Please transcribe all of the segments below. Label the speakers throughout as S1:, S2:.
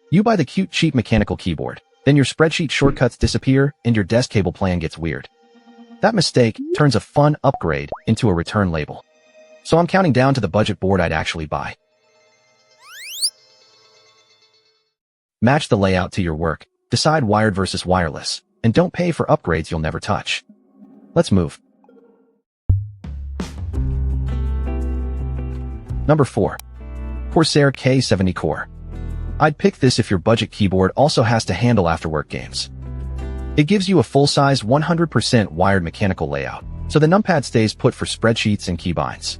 S1: You buy the cute cheap mechanical keyboard, then your spreadsheet shortcuts disappear and your desk cable plan gets weird. That mistake turns a fun upgrade into a return label. So I'm counting down to the budget board I'd actually buy. Match the layout to your work, decide wired versus wireless, and don't pay for upgrades you'll never touch. Let's move. Number 4. Corsair K70 CORE. I'd pick this if your budget keyboard also has to handle afterwork games. It gives you a full-size 100% wired mechanical layout, so the numpad stays put for spreadsheets and keybinds.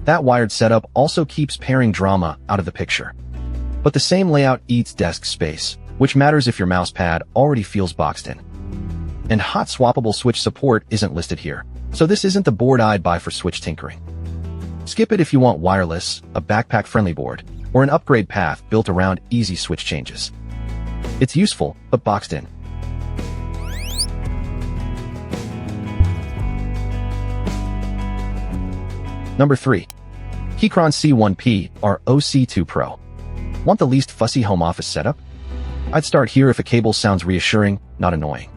S1: That wired setup also keeps pairing drama out of the picture. But the same layout eats desk space, which matters if your mouse pad already feels boxed in. And hot-swappable switch support isn't listed here, so this isn't the board I'd buy for switch tinkering. Skip it if you want wireless, a backpack-friendly board, or an upgrade path built around easy switch changes. It's useful, but boxed in. Number 3. Keychron C1 Pro. Want the least fussy home office setup? I'd start here if a cable sounds reassuring, not annoying.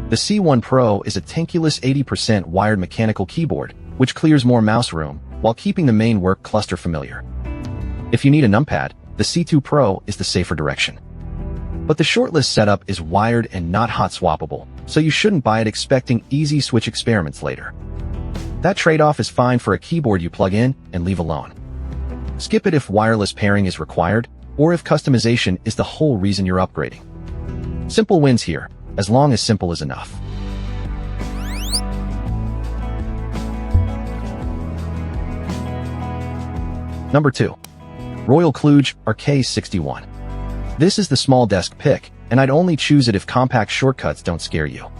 S1: The C1 Pro is a tankulous 80% wired mechanical keyboard, which clears more mouse room while keeping the main work cluster familiar. If you need a numpad, the C2 Pro is the safer direction. But the shortlist setup is wired and not hot-swappable, so you shouldn't buy it expecting easy switch experiments later. That trade-off is fine for a keyboard you plug in and leave alone. Skip it if wireless pairing is required, or if customization is the whole reason you're upgrading. Simple wins here, as long as simple is enough. Number 2. Royal KLUDGE RK61. This is the small desk pick, and I'd only choose it if compact shortcuts don't scare you.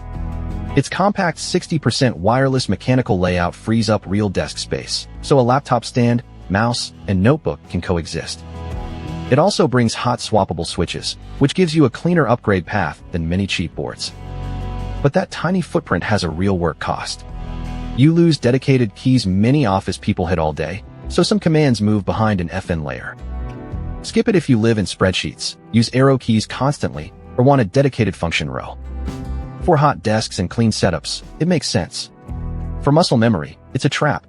S1: Its compact 60% wireless mechanical layout frees up real desk space, so a laptop stand, mouse, and notebook can coexist. It also brings hot-swappable switches, which gives you a cleaner upgrade path than many cheap boards. But that tiny footprint has a real work cost. You lose dedicated keys many office people hit all day, so some commands move behind an FN layer. Skip it if you live in spreadsheets, use arrow keys constantly, or want a dedicated function row. For hot desks and clean setups, it makes sense. For muscle memory, it's a trap.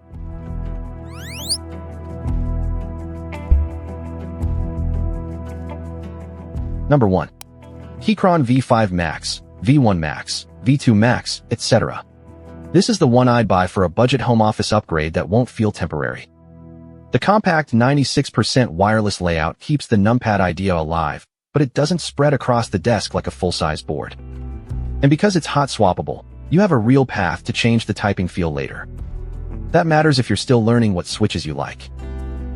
S1: Number 1. Keychron V5 Max, V1 Max, V2 Max, etc. This is the one I'd buy for a budget home office upgrade that won't feel temporary. The compact 96% wireless layout keeps the numpad idea alive, but it doesn't spread across the desk like a full-size board. And because it's hot-swappable, you have a real path to change the typing feel later. That matters if you're still learning what switches you like.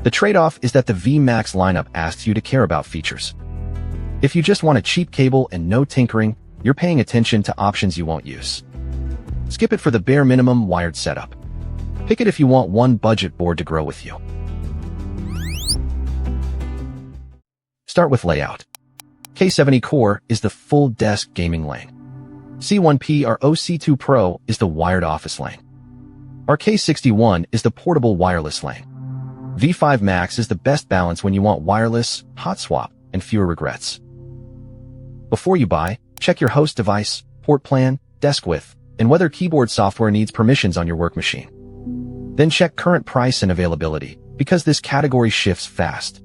S1: The trade-off is that the V Max lineup asks you to care about features. If you just want a cheap cable and no tinkering, you're paying attention to options you won't use. Skip it for the bare minimum wired setup. Pick it if you want one budget board to grow with you. Start with layout. K70 CORE is the full desk gaming lane. C1 C2 Pro is the wired office lane. RK61 is the portable wireless lane. V5 Max is the best balance when you want wireless, hot swap, and fewer regrets. Before you buy, check your host device, port plan, desk width, and whether keyboard software needs permissions on your work machine. Then check current price and availability, because this category shifts fast.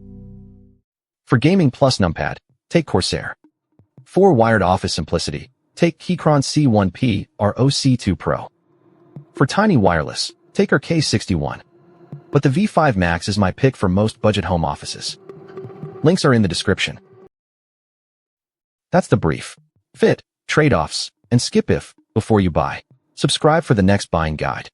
S1: For gaming plus numpad, take Corsair. For wired office simplicity, take Keychron C1 Pro. For tiny wireless, take our K61. But the V5 Max is my pick for most budget home offices. Links are in the description. That's the brief. Fit, trade-offs, and skip if before you buy. Subscribe for the next buying guide.